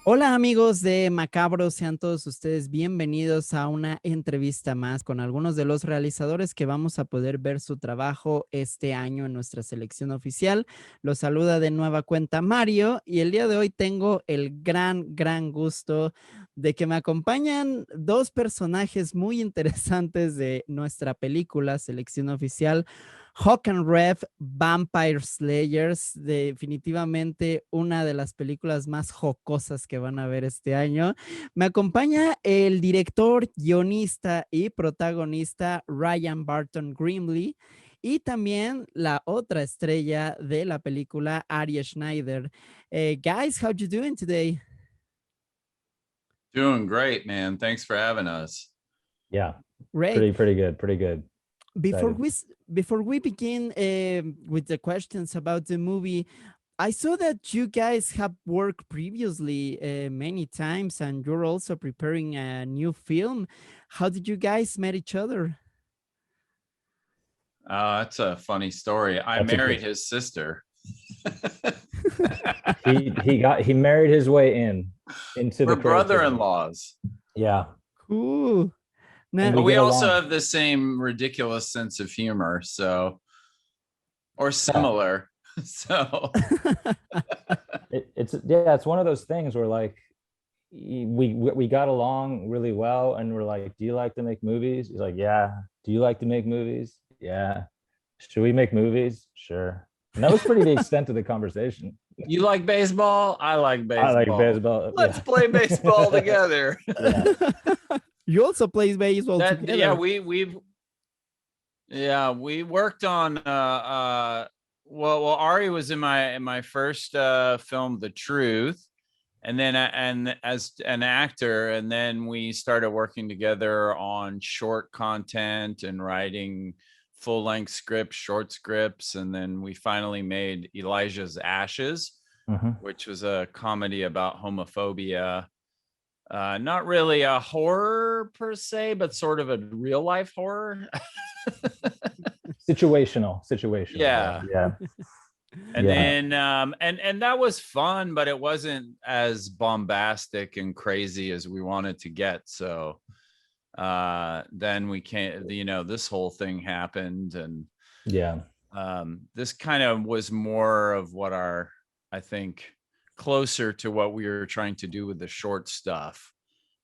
Hola amigos de Macabro, sean todos ustedes bienvenidos a una entrevista más con algunos de los realizadores que vamos a poder ver su trabajo este año en nuestra selección oficial. Los saluda de nueva cuenta Mario y el día de hoy tengo el gran gusto de que me acompañan dos personajes muy interesantes de nuestra película selección oficial. HAWK REV, Vampire Slayers, definitivamente una de las películas más jocosas que van a ver este año. Me acompaña el director, guionista y protagonista Ryan Barton Grimley y también la otra estrella de la película, Ari Schneider. Guys, how you doing today? Doing great, man. Thanks for having us. Yeah, Great. pretty good. Before Excited. we begin with the questions about the movie, I saw that you guys have worked previously many times, and you're also preparing a new film. How did you guys met each other? That's a funny story. I That's married his sister. He married his way into We're the brother-in-laws. Yeah. Cool. Now, And But we get also along. have the same ridiculous sense of humor, or similar. So It's one of those things where like we got along really well, and we're like, do you like to make movies? He's like, yeah. Do you like to make movies? Yeah. Should we make movies? Sure. And that was pretty the extent of the conversation. you like baseball? I like baseball. I like baseball. Let's play baseball together. You also play baseball together. Yeah, we worked on well Ari was in my first film, The Truth, and then and as an actor, and then we started working together on short content and writing full-length scripts, short scripts, and then we finally made Elijah's Ashes, which was a comedy about homophobia. Not really a horror per se, but sort of a real life horror. Situational. Yeah. And then and that was fun, but it wasn't as bombastic and crazy as we wanted to get. So then we can't, this whole thing happened, and this kind of was more of what I think closer to what we were trying to do with the short stuff,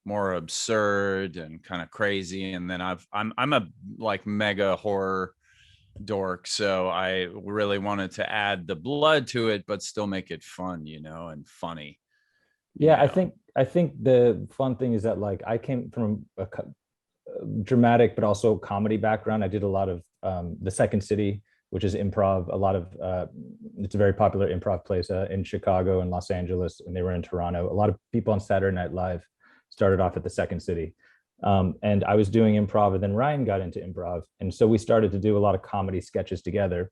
more absurd and kind of crazy. And then I'm a like mega horror dork, so I really wanted to add the blood to it but still make it fun, and funny. I think the fun thing is that like I came from a dramatic but also comedy background. I did a lot of the Second City, which is improv. A lot of it's a very popular improv place in Chicago and Los Angeles, and they were in Toronto. A lot of people on Saturday Night Live started off at the Second City. And I was doing improv, and then Ryan got into improv. And so we started to do a lot of comedy sketches together.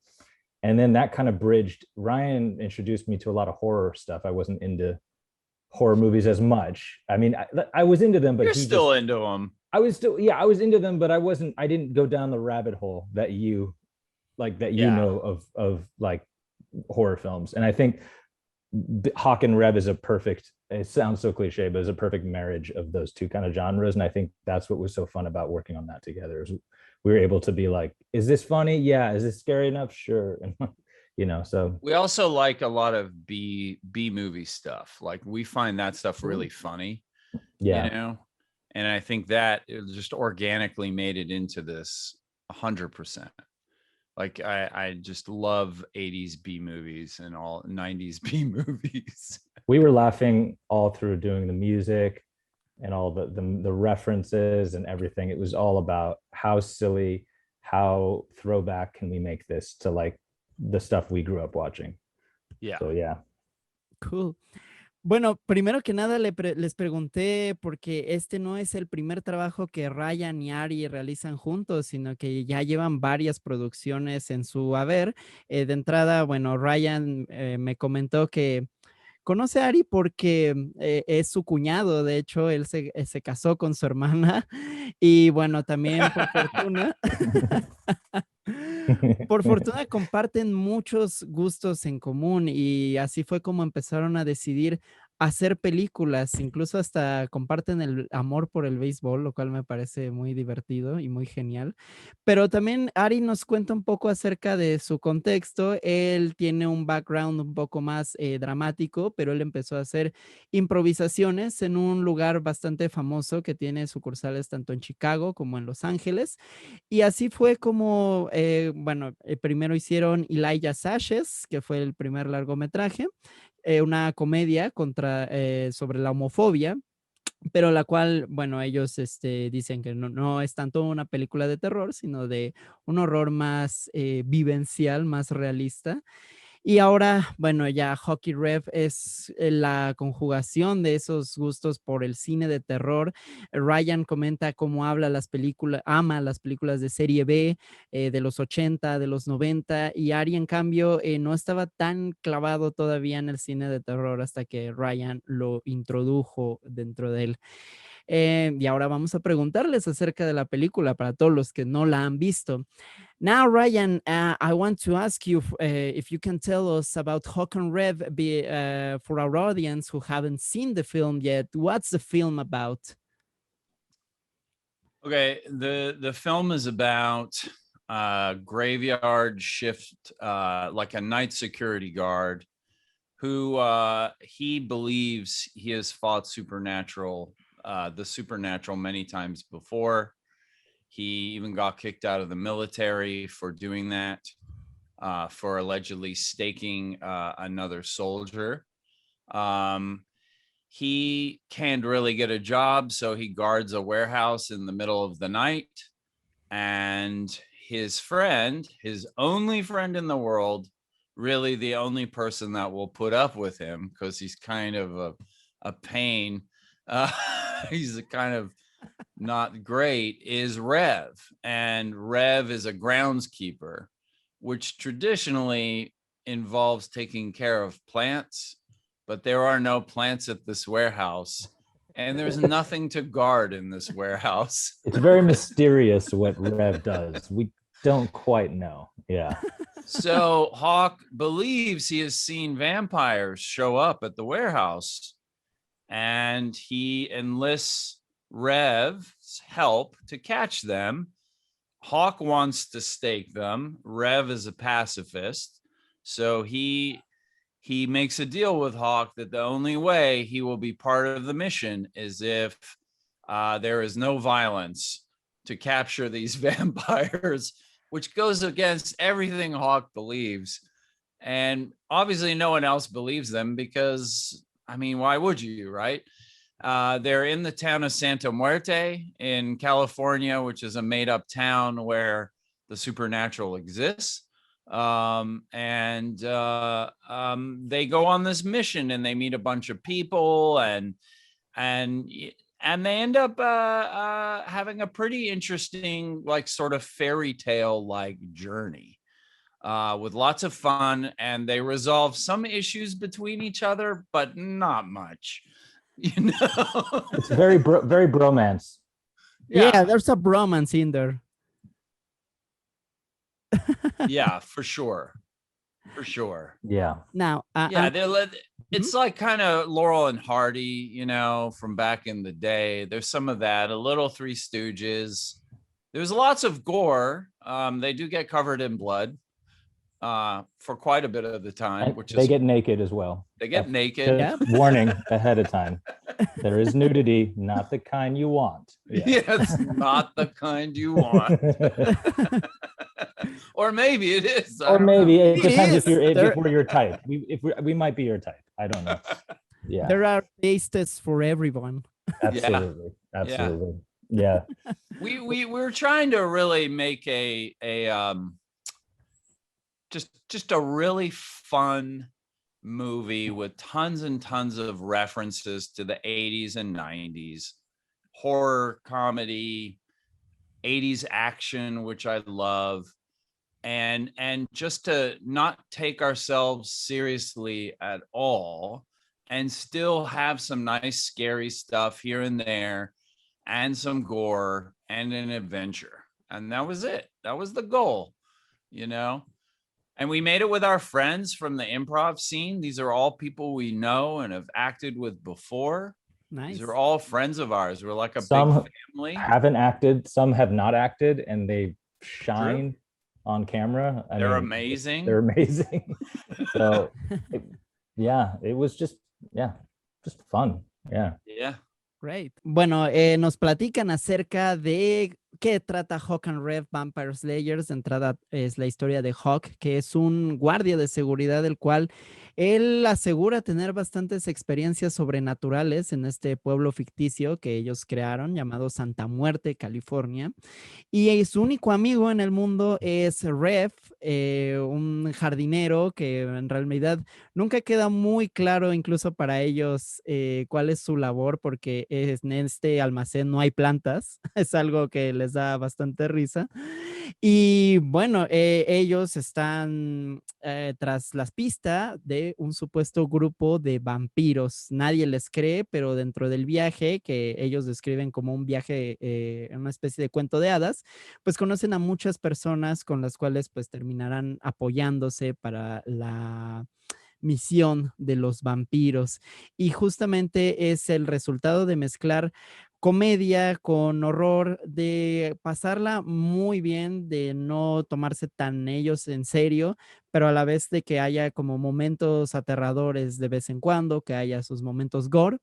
And then that kind of bridged. Ryan introduced me to a lot of horror stuff. I wasn't into horror movies as much. I mean, I was into them, but you're still into them. I was into them, but I didn't go down the rabbit hole that you know of like horror films. And I think HAWK and REV is a perfect, it sounds so cliche, but it's a perfect marriage of those two kind of genres. And I think that's what was so fun about working on that together, is we were able to be like, is this funny? Yeah. Is this scary enough? Sure. And so we also like a lot of B movie stuff. Like we find that stuff really funny. And I think that it just organically made it into this 100%. Like I just love 80s B movies and all 90s B movies. We were laughing all through doing the music and all the references and everything. It was all about how silly, how throwback can we make this to like the stuff we grew up watching. So cool. Bueno, primero que nada les pregunté porque este no es el primer trabajo que Ryan y Ari realizan juntos, sino que ya llevan varias producciones en su haber. De entrada, bueno, Ryan me comentó que conoce a Ari porque es su cuñado. De hecho, él se casó con su hermana y bueno, también por fortuna... Por fortuna comparten muchos gustos en común y así fue como empezaron a decidir hacer películas, incluso hasta comparten el amor por el béisbol, lo cual me parece muy divertido y muy genial. Pero también Ari nos cuenta un poco acerca de su contexto. Él tiene un background un poco más dramático, pero él empezó a hacer improvisaciones en un lugar bastante famoso que tiene sucursales tanto en Chicago como en Los Ángeles. Y así fue como, bueno, primero hicieron Elijah Sashes, que fue el primer largometraje, una comedia sobre la homofobia, pero la cual, bueno, ellos dicen que no es tanto una película de terror, sino de un horror más vivencial, más realista. Y ahora, bueno, ya Hockey Rev es la conjugación de esos gustos por el cine de terror. Ryan comenta cómo ama las películas de serie B, de los 80, de los 90, y Ari, en cambio, no estaba tan clavado todavía en el cine de terror hasta que Ryan lo introdujo dentro de él. Y ahora vamos a preguntarles acerca de la película para todos los que no la han visto. Now, Ryan, I want to ask you if you can tell us about Hawk and Rev for our audience who haven't seen the film yet. What's the film about? Okay, the film is about graveyard shift, like a night security guard who he believes he has fought the supernatural many times before. He even got kicked out of the military for doing that, for allegedly staking another soldier. He can't really get a job, so he guards a warehouse in the middle of the night. And his friend, his only friend in the world, really the only person that will put up with him, because he's kind of a pain. He's a kind of not great, is Rev. And Rev is a groundskeeper, which traditionally involves taking care of plants, but there are no plants at this warehouse. And there's nothing to guard in this warehouse. It's very mysterious what Rev does. We don't quite know. Yeah. So Hawk believes he has seen vampires show up at the warehouse, and he enlists Rev's help to catch them. Hawk wants to stake them. Rev is a pacifist, so he makes a deal with Hawk that the only way he will be part of the mission is if there is no violence to capture these vampires, which goes against everything Hawk believes. And obviously no one else believes them because, I mean, why would you, right? They're in the town of Santa Muerte in California, which is a made-up town where the supernatural exists. They go on this mission and they meet a bunch of people and they end up having a pretty interesting, like, sort of fairy tale like journey with lots of fun, and they resolve some issues between each other, but not much. You know, it's very bromance. Yeah, there's a bromance in there. Yeah, for sure. Yeah. Now, it's like kind of Laurel and Hardy, you know, from back in the day. There's some of that, a little Three Stooges. There's lots of gore. They do get covered in blood for quite a bit of the time, which they get naked as well. They get naked. Yeah. Warning ahead of time. There is nudity, not the kind you want. Yeah, it's not the kind you want. Or maybe it is. Or maybe it depends if we're your type. We might be your type. I don't know. Yeah. There are tastes for everyone. Absolutely. Absolutely. Yeah. We're trying to really make a just a really fun movie with tons and tons of references to the 80s and 90s, horror, comedy, 80s action, which I love, and just to not take ourselves seriously at all and still have some nice scary stuff here and there and some gore and an adventure. And that was it. That was the goal, you know. And we made it with our friends from the improv scene. These are all people we know and have acted with before. Nice. These are all friends of ours. We're like a Some big family. Haven't acted, some have not acted, and they shine on camera. They're amazing. They're amazing. So it was just fun. Yeah. Yeah. Great. Bueno, nos platican acerca de qué trata Hawk and Rev Vampire Slayers. De entrada es la historia de Hawk, que es un guardia de seguridad, el cual él asegura tener bastantes experiencias sobrenaturales en este pueblo ficticio que ellos crearon, llamado Santa Muerte, California. Y su único amigo en el mundo es Rev, un jardinero que en realidad nunca queda muy claro, incluso para ellos, cuál es su labor, porque en este almacén no hay plantas. Es algo que les da bastante risa. Y bueno, ellos están tras las pistas de un supuesto grupo de vampiros. Nadie les cree, pero dentro del viaje, que ellos describen como un viaje, una especie de cuento de hadas, pues conocen a muchas personas con las cuales pues terminarán apoyándose para la misión de los vampiros. Y justamente es el resultado de mezclar comedia con horror, de pasarla muy bien, de no tomarse tan ellos en serio, pero a la vez de que haya como momentos aterradores de vez en cuando, que haya sus momentos gore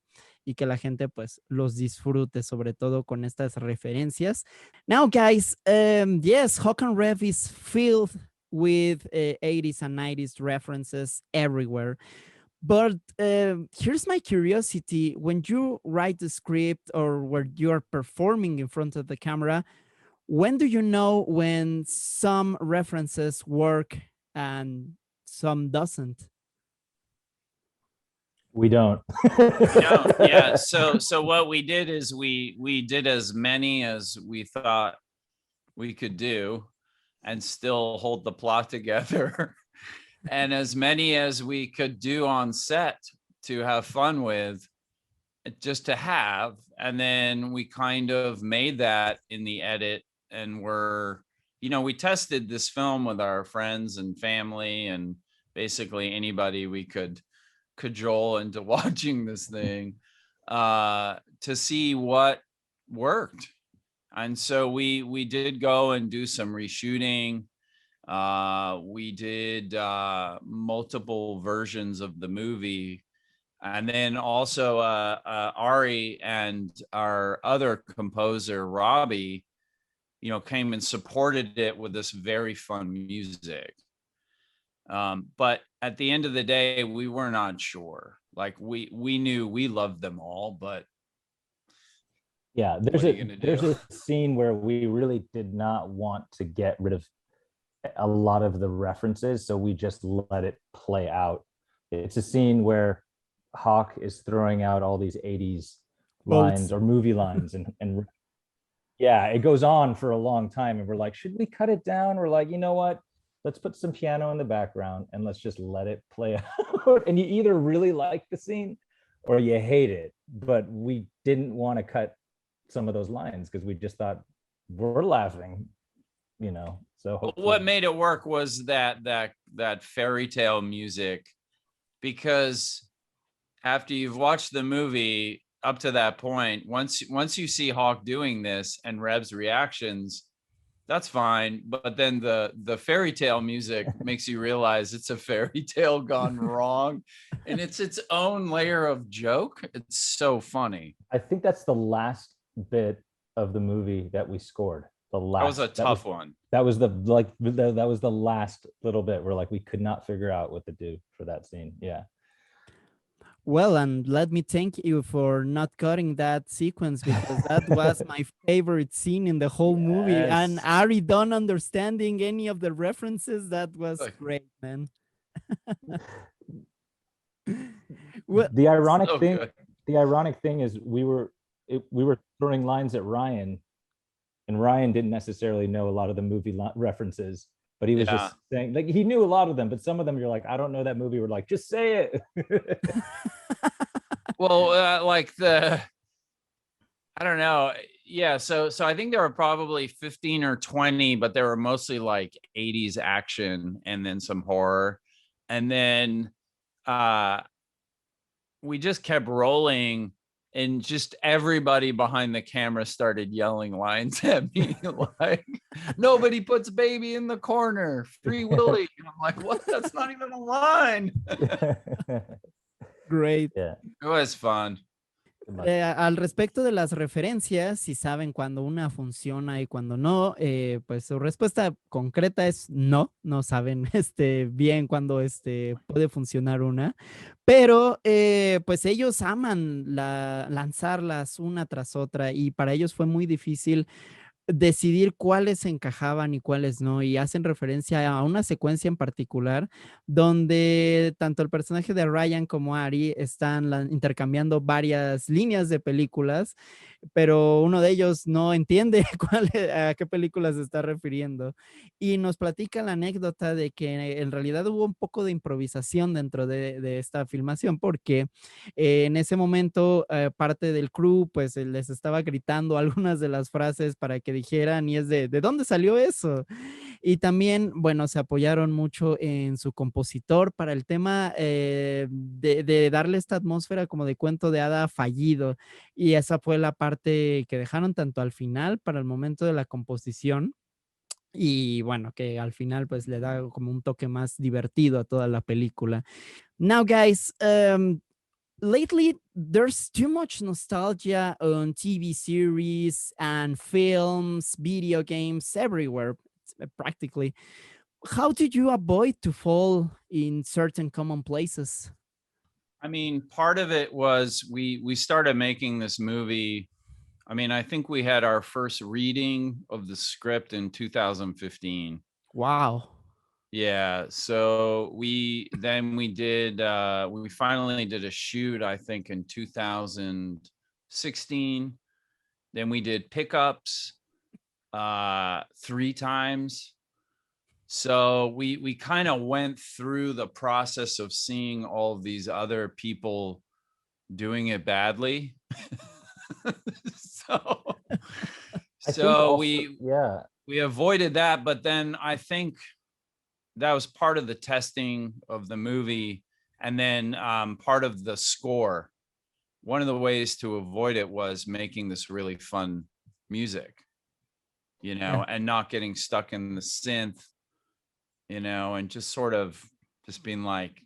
y que la gente pues los disfrute, sobre todo con estas referencias. Now guys, yes, Hawk and Rev is filled with 80s and 90s references everywhere. But here's my curiosity. When you write the script or when you're performing in front of the camera, when do you know when some references work and some doesn't? We don't. No, yeah. So what we did is we did as many as we thought we could do and still hold the plot together. And as many as we could do on set to have fun with, just to have. And then we kind of made that in the edit, and we tested this film with our friends and family and basically anybody we could cajole into watching this thing to see what worked. And so we did go and do some reshooting. We did multiple versions of the movie, and then also Ari and our other composer Robbie, came and supported it with this very fun music. But at the end of the day, we were not sure. Like we knew we loved them all, but yeah, there's a scene where we really did not want to get rid of a lot of the references, so we just let it play out. It's a scene where Hawk is throwing out all these 80s lines or movie lines, and yeah, it goes on for a long time, and we're like, should we cut it down? We're like, you know what, let's put some piano in the background and let's just let it play out. And you either really like the scene or you hate it, but we didn't want to cut some of those lines because we just thought, we're laughing, so hopefully. What made it work was that fairy tale music, because after you've watched the movie up to that point, once you see Hawk doing this and Rev's reactions, that's fine. But then the fairy tale music makes you realize it's a fairy tale gone wrong, and it's its own layer of joke. It's so funny. I think that's the last bit of the movie that we scored. That was a tough one. That was the last little bit where we could not figure out what to do for that scene. Yeah. Well, and let me thank you for not cutting that sequence, because that was my favorite scene in the whole movie. And Ari don't understanding any of the references, that was great, man. Well, the ironic thing is we were throwing lines at Ryan, and Ryan didn't necessarily know a lot of the movie references, but he was just saying, he knew a lot of them, but some of them you're like, I don't know that movie. We're like, just say it. Well, I don't know. Yeah, so I think there were probably 15 or 20, but they were mostly like 80s action and then some horror. And then we just kept rolling, and just everybody behind the camera started yelling lines at me like, nobody puts baby in the corner, Free Willy. And I'm like, what? That's not even a line. Great. Yeah. It was fun. Al respecto de las referencias, si saben cuando una funciona y cuando no, pues su respuesta concreta es no, no saben bien cuando puede funcionar una, pero pues ellos aman lanzarlas una tras otra y para ellos fue muy difícil decidir cuáles encajaban y cuáles no, y hacen referencia a una secuencia en particular donde tanto el personaje de Ryan como Ari están intercambiando varias líneas de películas, pero uno de ellos no entiende a qué película se está refiriendo. Y nos platica la anécdota de que en realidad hubo un poco de improvisación dentro de esta filmación, porque en ese momento parte del crew pues les estaba gritando algunas de las frases para que dijeran, y es ¿de dónde salió eso? Y también, bueno, se apoyaron mucho en su compositor para el tema de darle esta atmósfera como de cuento de hada fallido. Y esa fue la parte que dejaron tanto al final para el momento de la composición. Y bueno, que al final pues le da como un toque más divertido a toda la película. Now, guys, lately there's too much nostalgia on TV series and films, video games, everywhere practically. How did you avoid to fall in certain common places? I mean, part of it was we started making this movie. I mean, I think we had our first reading of the script in 2015. Wow. Yeah, so we finally did a shoot, I think, in 2016. Then we did pickups 3 times. So we kind of went through the process of seeing all of these other people doing it badly. We avoided that, but then I think that was part of the testing of the movie, and then part of the score. One of the ways to avoid it was making this really fun music, and not getting stuck in the synth, and just sort of just being like,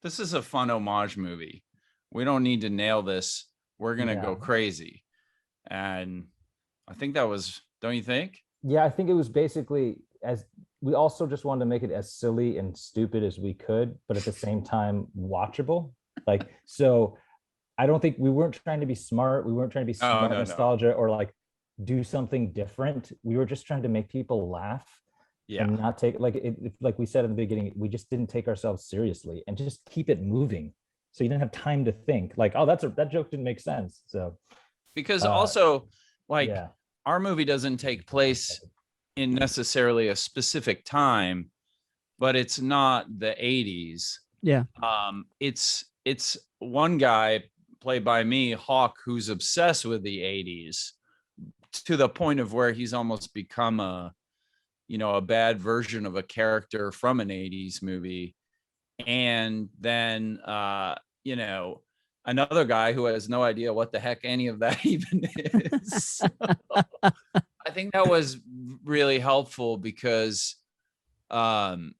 this is a fun homage movie. We don't need to nail this. We're going to go crazy. And I think that was, don't you think? Yeah, I think it was basically, as we also just wanted to make it as silly and stupid as we could, but at the same time watchable. Like, so I don't think we weren't trying to be smart. We weren't trying to be smart nostalgia or like do something different. We were just trying to make people laugh and not take like we said in the beginning, we just didn't take ourselves seriously and just keep it moving. So you didn't have time to think like, oh, that joke didn't make sense. So because also like our movie doesn't take place in necessarily a specific time, but it's not the 80s. Yeah. It's one guy played by me, Hawk, who's obsessed with the 80s to the point of where he's almost become a bad version of a character from an 80s movie. And then another guy who has no idea what the heck any of that even is. So I think that was really helpful because we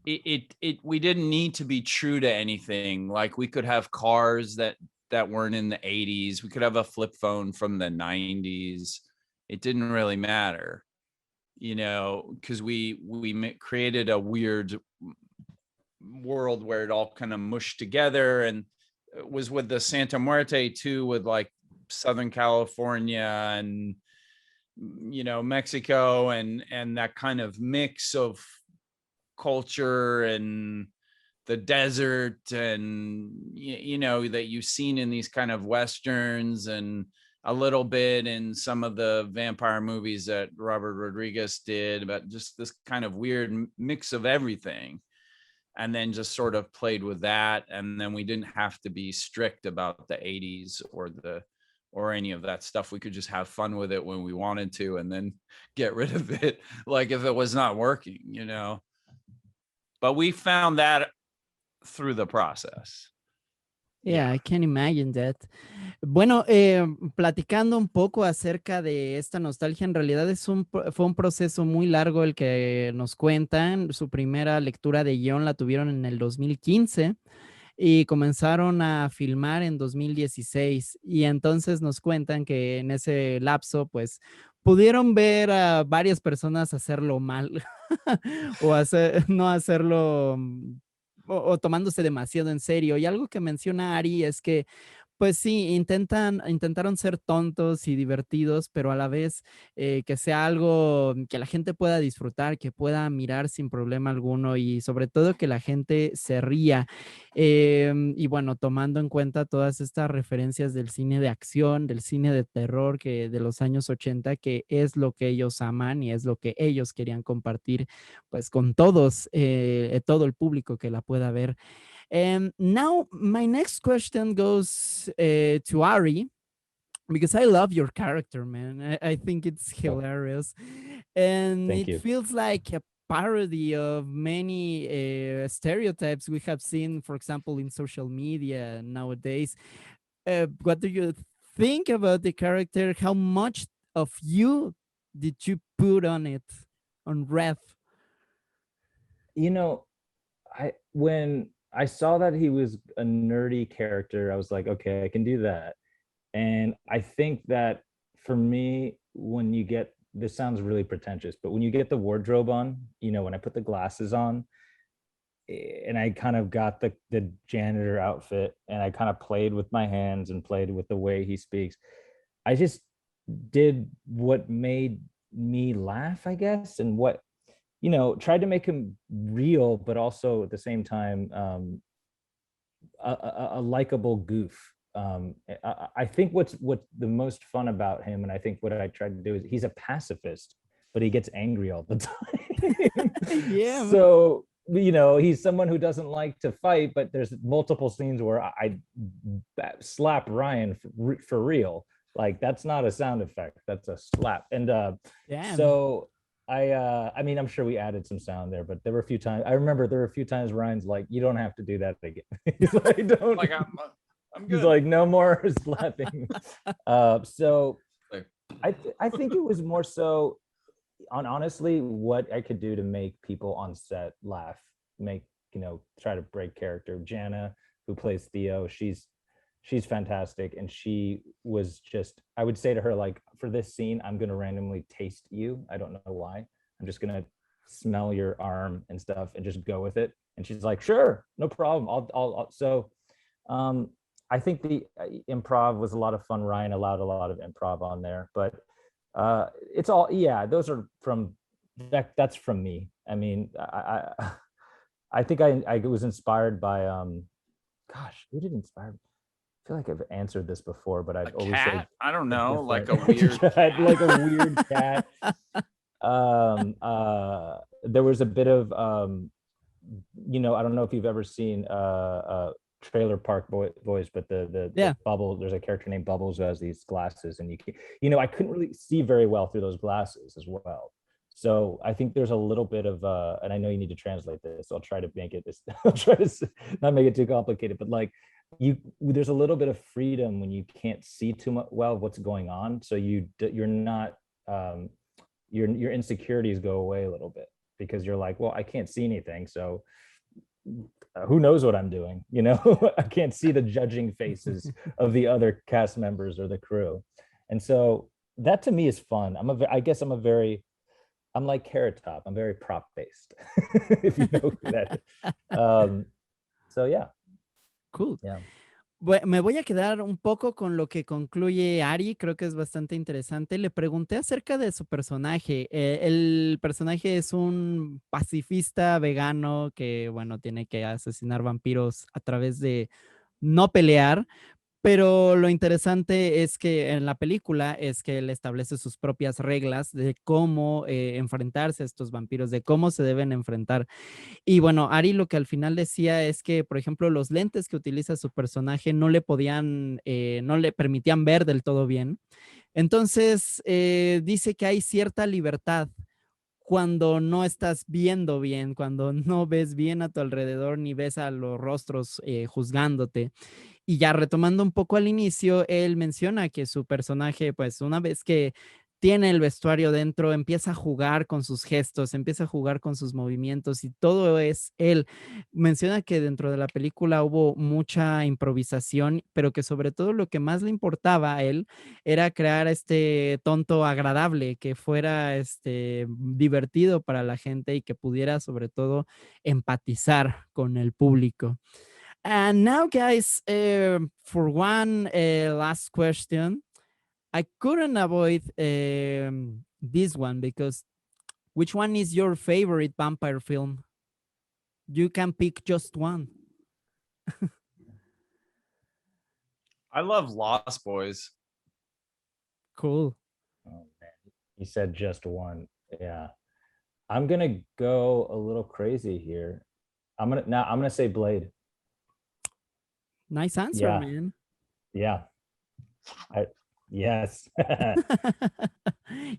didn't need to be true to anything. Like we could have cars that weren't in the 80s. We could have a flip phone from the 90s. It didn't really matter, because we created a weird world where it all kind of mushed together, and it was with the Santa Muerte too, with like Southern California and Mexico and that kind of mix of culture and the desert and that you've seen in these kind of westerns and a little bit in some of the vampire movies that Robert Rodriguez did, but just this kind of weird mix of everything. And then just sort of played with that. And then we didn't have to be strict about the 80s or or any of that stuff. We could just have fun with it when we wanted to and then get rid of it, like if it was not working, you know. But we found that through the process. Yeah, I can imagine that. Bueno, platicando un poco acerca de esta nostalgia, en realidad fue un proceso muy largo el que nos cuentan. Su primera lectura de guión la tuvieron en el 2015 y comenzaron a filmar en 2016. Y entonces nos cuentan que en ese lapso, pues, pudieron ver a varias personas hacerlo mal o no hacerlo o tomándose demasiado en serio. Y algo que menciona Ari es que pues sí, intentaron ser tontos y divertidos, pero a la vez que sea algo que la gente pueda disfrutar, que pueda mirar sin problema alguno y sobre todo que la gente se ría. Y bueno, tomando en cuenta todas estas referencias del cine de acción, del cine de terror de los años 80, que es lo que ellos aman y es lo que ellos querían compartir pues con todos, todo el público que la pueda ver. Now, my next question goes to Ari, because I love your character, man. I think it's hilarious. And Thank you. Feels like a parody of many stereotypes we have seen, for example, in social media nowadays. What do you think about the character? How much of you did you put on it, on Rev? You know, when I saw that he was a nerdy character, I was like, okay, I can do that. And I think that for me, when you get, this sounds really pretentious, but when you get the wardrobe on, you know, when I put the glasses on and I kind of got the janitor outfit and I kind of played with my hands and played with the way he speaks, I just did what made me laugh, I guess, and what, you know, tried to make him real, but also at the same time, a likable goof. I think what's the most fun about him, and I think what I tried to do is he's a pacifist, but he gets angry all the time. Yeah. So, you know, he's someone who doesn't like to fight, but there's multiple scenes where I slap Ryan for real. Like, that's not a sound effect, that's a slap. And so I mean, I'm sure we added some sound there, but there were a few times, I remember there were a few times Ryan's like, you don't have to do that again. He's like, don't. Like, I'm good. He's like, no more slapping. So I think it was more so on honestly what I could do to make people on set laugh, make, you know, try to break character. Jana, who plays Theo, she's fantastic. And she was just, I would say to her, like, for this scene, I'm going to randomly taste you. I don't know why. I'm just going to smell your arm and stuff and just go with it. And she's like, sure, no problem. So I think the improv was a lot of fun. Ryan allowed a lot of improv on there, but it's all, yeah, those are from, that's from me. I mean, I think I was inspired by, gosh, who did inspire me? I feel like I've answered this before, but I've always said, I don't know, like a weird cat, like a weird cat. There was a bit of, you know, I don't know if you've ever seen Trailer Park Boys, but the Bubble, there's a character named Bubbles who has these glasses, and you know, I couldn't really see very well through those glasses as well. So I think there's a little bit of, and I know you need to translate this, so I'll try to make it I'll try to not make it too complicated, but like, there's a little bit of freedom when you can't see too much well what's going on, so you're not your insecurities go away a little bit, because you're like, well, I can't see anything, so who knows what I'm doing, you know? I can't see the judging faces of the other cast members or the crew. And so that to me is fun. I'm like Carrot Top, I'm very prop based, if you know who that is. So yeah. Cool. Yeah. Me voy a quedar un poco con lo que concluye Ari, creo que es bastante interesante. Le pregunté acerca de su personaje. El personaje es un pacifista vegano que, bueno, tiene que asesinar vampiros a través de no pelear, Pero lo interesante es que en la película es que él establece sus propias reglas de cómo enfrentarse a estos vampiros, de cómo se deben enfrentar. Y bueno, Ari lo que al final decía es que, por ejemplo, los lentes que utiliza su personaje no le permitían ver del todo bien. Entonces, dice que hay cierta libertad cuando no estás viendo bien, cuando no ves bien a tu alrededor ni ves a los rostros juzgándote. Y ya retomando un poco al inicio, él menciona que su personaje, pues una vez que tiene el vestuario dentro, empieza a jugar con sus gestos, empieza a jugar con sus movimientos y todo es él. Menciona que dentro de la película hubo mucha improvisación, pero que sobre todo lo que más le importaba a él era crear este tonto agradable, que fuera divertido para la gente y que pudiera sobre todo empatizar con el público. And now, guys, for one last question, I couldn't avoid this one because which one is your favorite vampire film? You can pick just one. I love Lost Boys. Cool. Oh man, you said just one. Yeah, I'm gonna go a little crazy here. I'm gonna say Blade. Nice answer, Yeah. man. Yeah. Yes.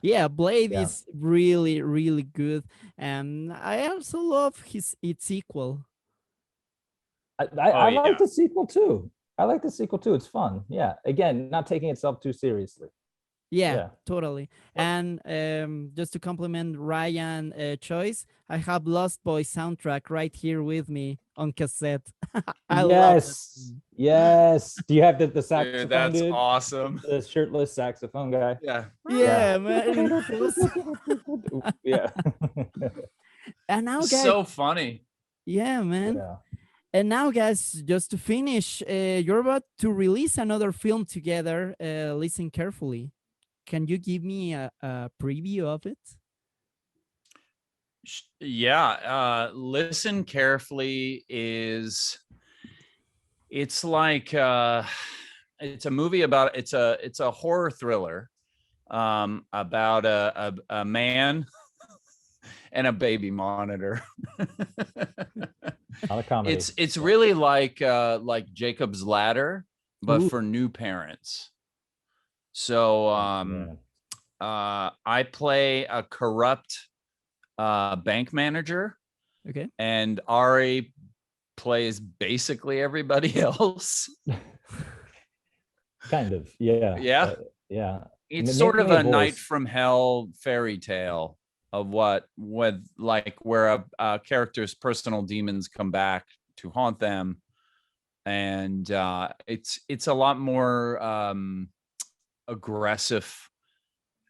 Yeah, Blade Yeah. is really, really good. And I also love its sequel. I like yeah. the sequel too. I like the sequel too. It's fun. Yeah. Again, not taking itself too seriously. Yeah, totally. And just to compliment Ryan choice, I have Lost Boys soundtrack right here with me on cassette. I love it. Yes. Do you have the saxophone? Dude, that's dude? awesome. The shirtless saxophone guy. Yeah. Yeah, man. Yeah. And now, guys. So funny. Yeah, man. Yeah. And now, guys, just to finish, you're about to release another film together. Listen carefully. Can you give me a preview of it? Yeah. Listen carefully it's like it's a movie about it's a horror thriller about a man and a baby monitor. Not a comedy. It's really like Jacob's Ladder, but Ooh. for new parents. So I play a corrupt bank manager. Okay. And Ari plays basically everybody else. Kind of. Yeah. Yeah. Yeah. It's sort of a Night from Hell fairy tale of where a character's personal demons come back to haunt them. And it's a lot more aggressive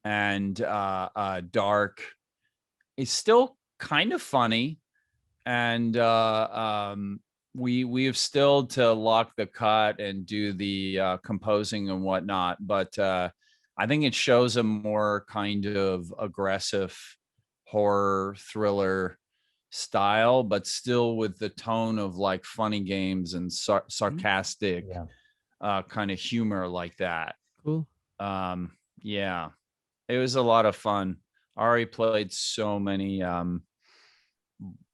and dark. It's still kind of funny, and we have still to lock the cut and do the composing and whatnot, but I think it shows a more kind of aggressive horror thriller style, but still with the tone of like funny games and sarcastic kind of humor like that. Cool. Yeah, it was a lot of fun. Ari played so many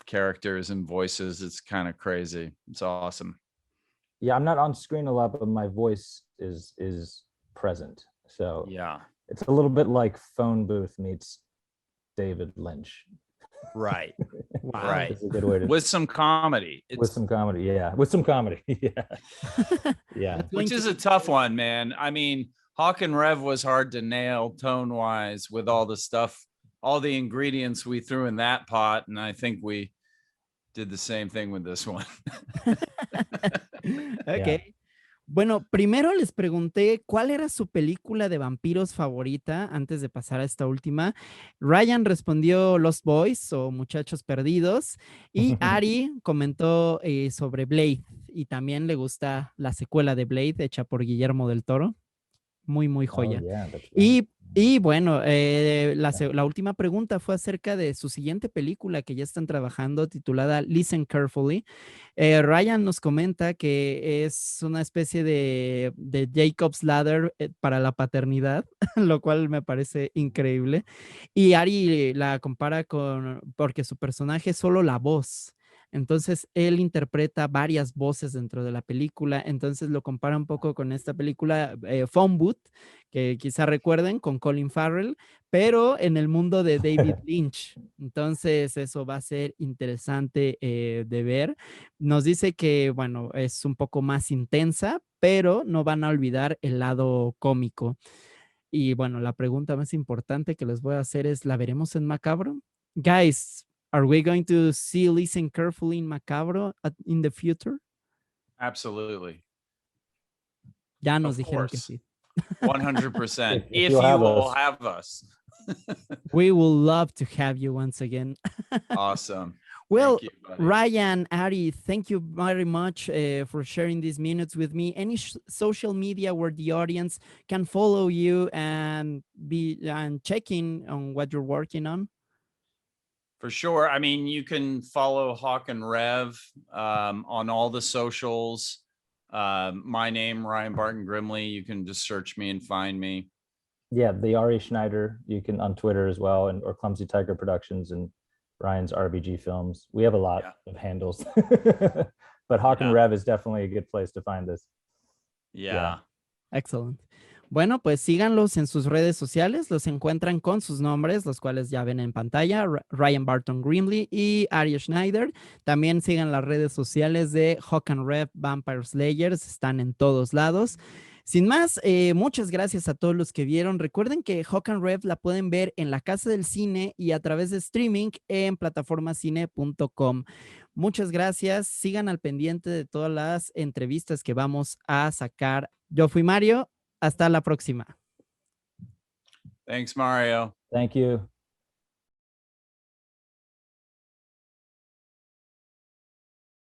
characters and voices. It's kind of crazy. It's awesome. Yeah, I'm not on screen a lot, but my voice is present. So yeah, it's a little bit like Phone Booth meets David Lynch. Right. Wow. Right. That's a good way to with some comedy. With some comedy, yeah. With some comedy. Yeah. Yeah. Which is a tough one, man. I mean, HAWK and Rev was hard to nail tone-wise with all the stuff, all the ingredients we threw in that pot, and I think we did the same thing with this one. Okay. Yeah. Bueno, primero les pregunté cuál era su película de vampiros favorita antes de pasar a esta última. Ryan respondió Lost Boys o Muchachos Perdidos y Ari comentó sobre Blade y también le gusta la secuela de Blade hecha por Guillermo del Toro. Muy, muy joya. Oh, yeah, y Y bueno, la última pregunta fue acerca de su siguiente película que ya están trabajando, titulada Listen Carefully. Ryan nos comenta que es una especie de Jacob's Ladder para la paternidad, lo cual me parece increíble. Y Ari la compara porque su personaje es solo la voz. Entonces, él interpreta varias voces dentro de la película. Entonces, lo compara un poco con esta película Phone Booth, que quizá recuerden, con Colin Farrell, pero en el mundo de David Lynch. Entonces, eso va a ser interesante de ver. Nos dice que, bueno, es un poco más intensa, pero no van a olvidar el lado cómico. Y bueno, la pregunta más importante que les voy a hacer es, ¿la veremos en Macabro? Guys, are we going to see Listen Carefully in Macabro in the future? Absolutely. Ya nos Of dijeron que course. sí. 100%. If If you'll you have will us. have us. We will love to have you once again. Awesome. Well, Thank you, buddy. Ryan, Ari, thank you very much for sharing these minutes with me. Any social media where the audience can follow you and checking on what you're working on? For sure. I mean, you can follow HAWK REV on all the socials. My name, Ryan Barton Grimley. You can just search me and find me. Yeah, the Ari Schneider, you can on Twitter as well, and or Clumsy Tiger Productions and Ryan's RBG Films. We have a lot of handles, but Hawk and Rev is definitely a good place to find us. Yeah. Excellent. Bueno, pues síganlos en sus redes sociales, los encuentran con sus nombres, los cuales ya ven en pantalla, Ryan Barton Grimley y Ari Schneider. También sigan las redes sociales de Hawk and Rev Vampire Slayers, están en todos lados. Sin más, muchas gracias a todos los que vieron. Recuerden que Hawk and Rev la pueden ver en la Casa del Cine y a través de streaming en plataformacine.com. Muchas gracias. Sigan al pendiente de todas las entrevistas que vamos a sacar. Yo fui Mario. Hasta la próxima. Thanks, Mario. Thank you.